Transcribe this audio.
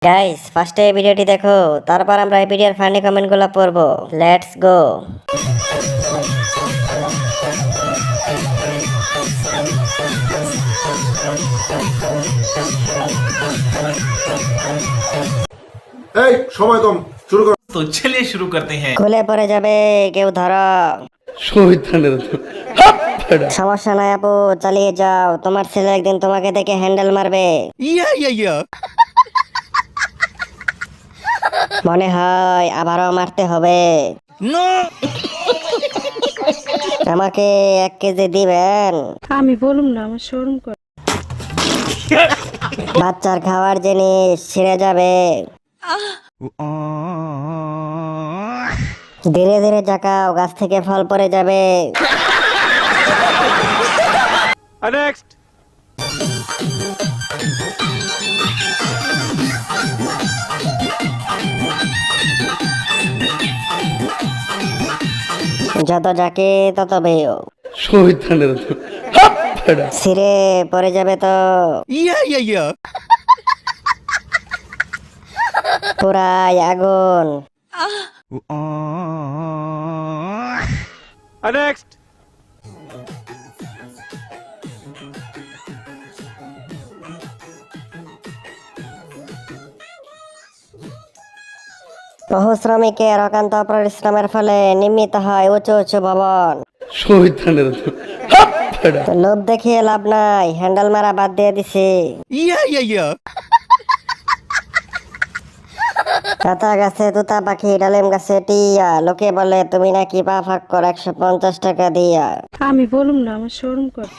Guys ফার্স্টে ভিডিওটি দেখো, তারপর আমরা এই ভিডিওর ফানি কমেন্টগুলো পড়বো। Let's go. এই সময় কম, শুরু করো। तो चलिए शुरू करते हैं। খুলে পড়ে যাবে, কেউ ধরো। সমস্যা নাই আপু, চালিয়ে যাও। তোমার ছেলে একদিন তোমাকে দেখে হ্যান্ডেল মারবে। মনে হয় আবারও মারতে হবে। আমাকে 1 কেজি দিবেন। আমি বলুম না, আমার শরম করে। বাচ্চার খাওয়ার জিনিস ছিঁড়ে যাবে। ধীরে ধীরে জাকাও, গাছ থেকে ফল পড়ে যাবে। যত যাকে তত বেও। ছিঁড়ে পড়ে যাবে তো পুরাই আগুন। বহু শ্রমিকের অকান্ত পরিশ্রমের ফলে নির্মিত হয় উঁচু উঁচু ভবন। তো লোভ দেখিয়ে লাভ নাই, হ্যান্ডেল মারা বাদ দিয়ে দিছি। কাঁচা গাছে তুতা পাখি, ডালিম গাছে টিয়া। লোকে বলে তুমি নাকি পা ফাঁক কর 150 টাকা দিয়া। আমি বলুম না, আমার শরম করে।